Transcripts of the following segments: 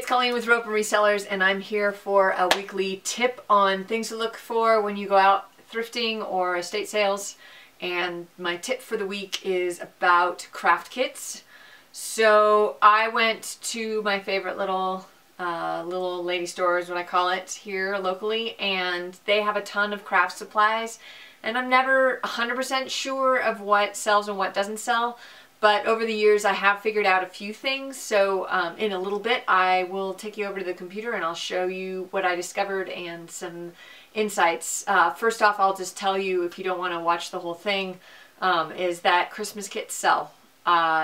it's Colleen with Rope and Resellers, and I'm here for a weekly tip on things to look for when you go out thrifting or estate sales. And my tip for the week is about craft kits. So I went to my favorite little lady store is what I call it here locally, and they have a ton of craft supplies, and I'm never 100% sure of what sells and what doesn't sell. But over the years, I have figured out a few things. So in a little bit, I will take you over to the computer and I'll show you what I discovered and some insights. First off, I'll just tell you, if you don't want to watch the whole thing, is that Christmas kits sell.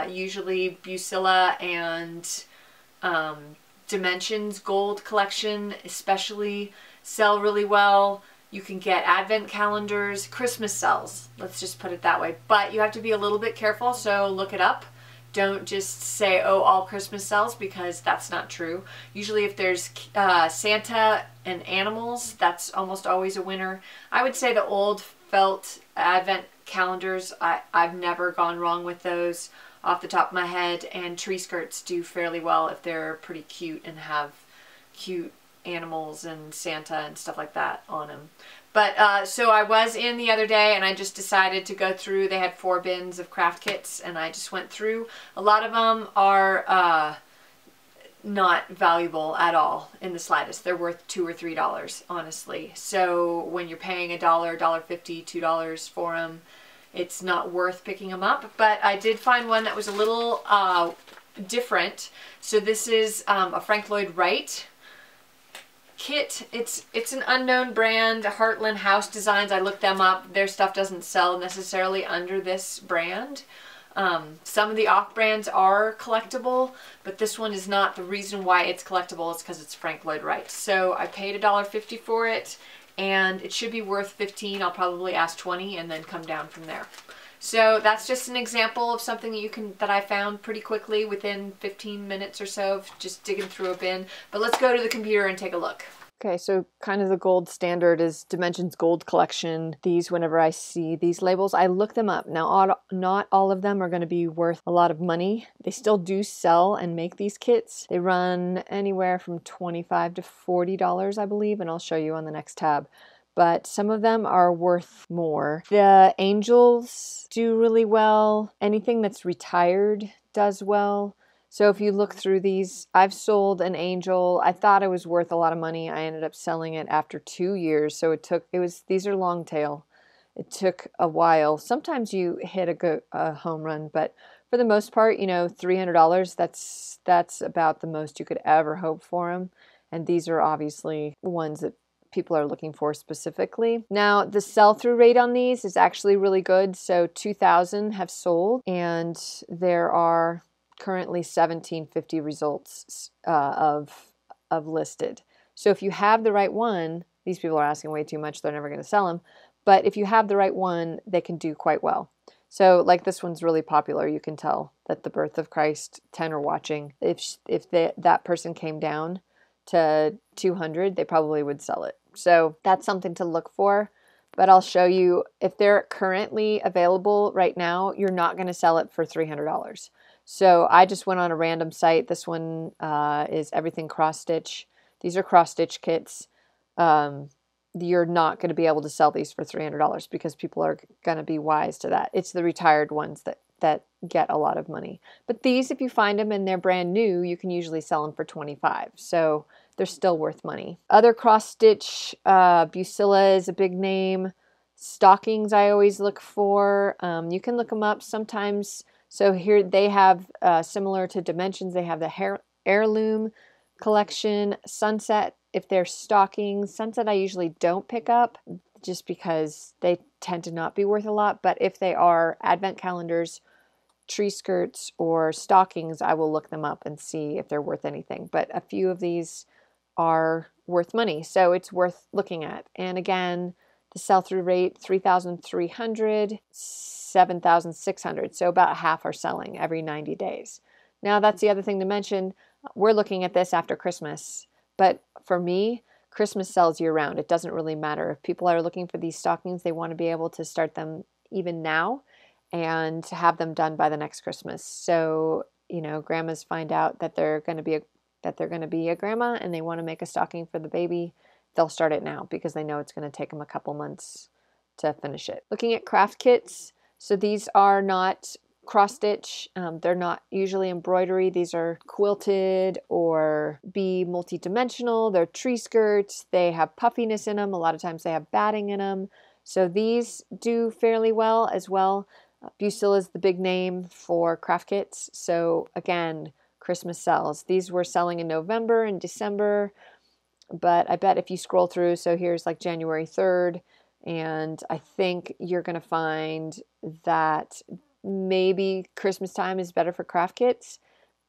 Usually Busilla and Dimensions Gold Collection especially sell really well. You can get advent calendars. Christmas sells, let's just put it that way. But you have to be a little bit careful, so look it up. Don't just say, oh, all Christmas sells, because that's not true. Usually if there's Santa and animals, that's almost always a winner. I would say the old felt advent calendars, I've never gone wrong with those off the top of my head. And tree skirts do fairly well if they're pretty cute and have cute animals and Santa and stuff like that on them. But so I was in the other day and I just decided to go through. They had 4 bins of craft kits and I just went through. A lot of them are not valuable at all in the slightest. They're worth $2 or $3, honestly. So when you're paying $1, $1.50, $2 for them, it's not worth picking them up. But I did find one that was a little different. So this is a Frank Lloyd Wright kit. It's an unknown brand, Heartland House Designs. I looked them up. Their stuff doesn't sell necessarily under this brand. Some of the off brands are collectible, but this one is not. The reason why it's collectible is because it's Frank Lloyd Wright. So I paid $1.50 for it, and it should be worth $15. I'll probably ask $20 and then come down from there. So that's just an example of something that I found pretty quickly within 15 minutes or so of just digging through a bin. But let's go to the computer and take a look. Okay, so kind of the gold standard is Dimensions Gold Collection. These, whenever I see these labels, I look them up. Now, not all of them are going to be worth a lot of money. They still do sell and make these kits. They run anywhere from $25 to $40, I believe, and I'll show you on the next tab. But some of them are worth more. The angels do really well. Anything that's retired does well. So if you look through these, I've sold an angel. I thought it was worth a lot of money. I ended up selling it after 2 years. So these are long tail. It took a while. Sometimes you hit a home run, but for the most part, you know, $300, that's about the most you could ever hope for them. And these are obviously ones that people are looking for specifically. Now, the sell-through rate on these is actually really good. So 2,000 have sold, and there are currently 1,750 results of listed. So if you have the right one, these people are asking way too much. They're never going to sell them. But if you have the right one, they can do quite well. So like this one's really popular. You can tell that the Birth of Christ 10 are watching. If that person came down to 200, they probably would sell it. So that's something to look for. But I'll show you, if they're currently available right now, you're not going to sell it for $300. So I just went on a random site. This one is everything cross stitch. These are cross stitch kits. You're not going to be able to sell these for $300 because people are going to be wise to that. It's the retired ones that get a lot of money. But these, if you find them and they're brand new, you can usually sell them for $25. So they're still worth money. Other cross stitch, Busilla is a big name. Stockings I always look for. You can look them up sometimes. So here they have, similar to Dimensions, they have the Heirloom collection. Sunset, if they're stockings. Sunset I usually don't pick up just because they tend to not be worth a lot. But if they are advent calendars, tree skirts, or stockings, I will look them up and see if they're worth anything. But a few of these are worth money, so it's worth looking at. And again, the sell-through rate, 3,300, 7,600. So about half are selling every 90 days. Now that's the other thing to mention. We're looking at this after Christmas, but for me, Christmas sells year-round. It doesn't really matter. If people are looking for these stockings, they want to be able to start them even now and have them done by the next Christmas. So, you know, grandmas find out that they're going to be that they're going to be a grandma and they want to make a stocking for the baby, they'll start it now because they know it's going to take them a couple months to finish it. Looking at craft kits, so these are not cross stitch, they're not usually embroidery, these are quilted or be multi-dimensional, they're tree skirts, they have puffiness in them, a lot of times they have batting in them, so these do fairly well as well. Bucilla is the big name for craft kits, so again, Christmas sells. These were selling in November and December, but I bet if you scroll through, so here's like January 3rd, and I think you're going to find that maybe Christmas time is better for craft kits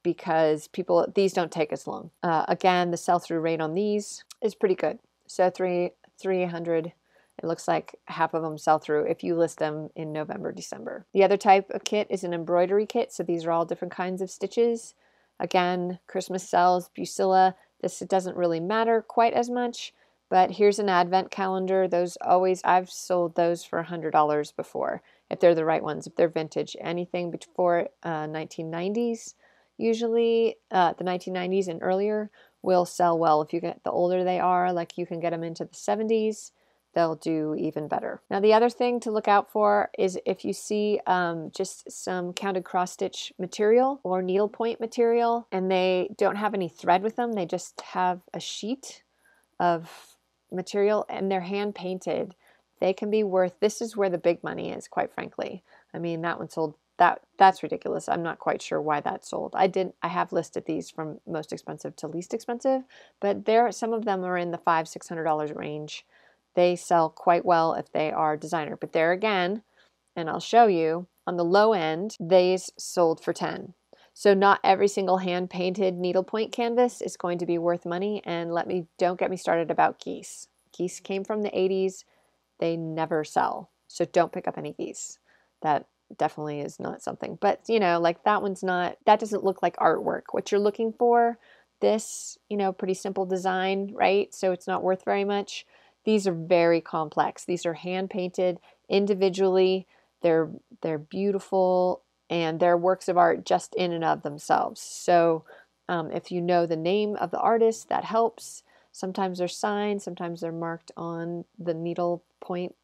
because these don't take as long. Again, the sell-through rate on these is pretty good. So 300, it looks like half of them sell through if you list them in November, December. The other type of kit is an embroidery kit. So these are all different kinds of stitches. Again, Christmas sells, Bucilla. This, it doesn't really matter quite as much, but here's an advent calendar. I've sold those for $100 before, if they're the right ones, if they're vintage. Anything before 1990s, usually the 1990s and earlier will sell well. If you get the older they are, like you can get them into the 70s, they'll do even better. Now the other thing to look out for is if you see just some counted cross stitch material or needlepoint material and they don't have any thread with them, they just have a sheet of material and they're hand painted, they can be worth, this is where the big money is, quite frankly. I mean, that one sold, that's ridiculous. I'm not quite sure why that sold. I have listed these from most expensive to least expensive, but some of them are in the $500-$600 range. They sell quite well if they are designer, but there again, and I'll show you, on the low end, these sold for 10. So not every single hand-painted needlepoint canvas is going to be worth money, and don't get me started about geese. Geese came from the 80s. They never sell, so don't pick up any geese. That definitely is not something. But, you know, like that doesn't look like artwork. What you're looking for, this, you know, pretty simple design, right? So it's not worth very much. These are very complex. These are hand-painted individually. They're beautiful, and they're works of art just in and of themselves. So if you know the name of the artist, that helps. Sometimes they're signed, sometimes they're marked on the needle point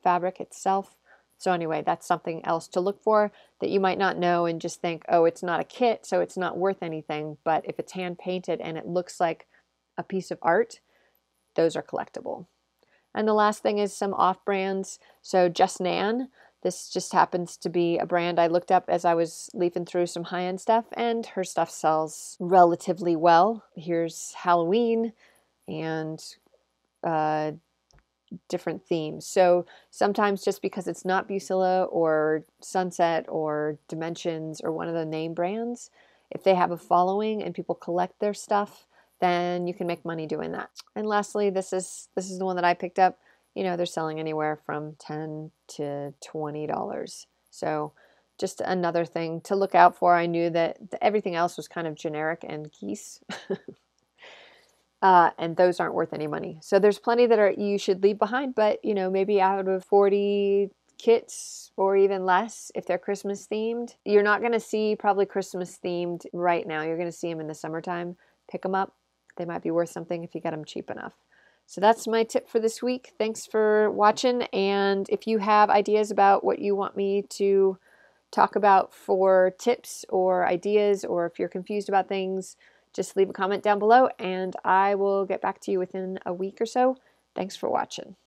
fabric itself. So anyway, that's something else to look for that you might not know and just think, oh, it's not a kit, so it's not worth anything. But if it's hand painted and it looks like a piece of art, those are collectible. And the last thing is some off brands. So Just Nan, this just happens to be a brand I looked up as I was leafing through some high-end stuff, and her stuff sells relatively well. Here's Halloween and different themes. So sometimes just because it's not Bucilla or Sunset or Dimensions or one of the name brands, if they have a following and people collect their stuff, then you can make money doing that. And lastly, this is the one that I picked up. You know, they're selling anywhere from $10 to $20. So just another thing to look out for. I knew that everything else was kind of generic and geese. And those aren't worth any money. So there's plenty that you should leave behind, but you know, maybe out of 40 kits or even less, if they're Christmas themed, you're not going to see probably Christmas themed right now. You're going to see them in the summertime. Pick them up. They might be worth something if you get them cheap enough. So that's my tip for this week. Thanks for watching. And if you have ideas about what you want me to talk about for tips or ideas, or if you're confused about things, just leave a comment down below and I will get back to you within a week or so. Thanks for watching.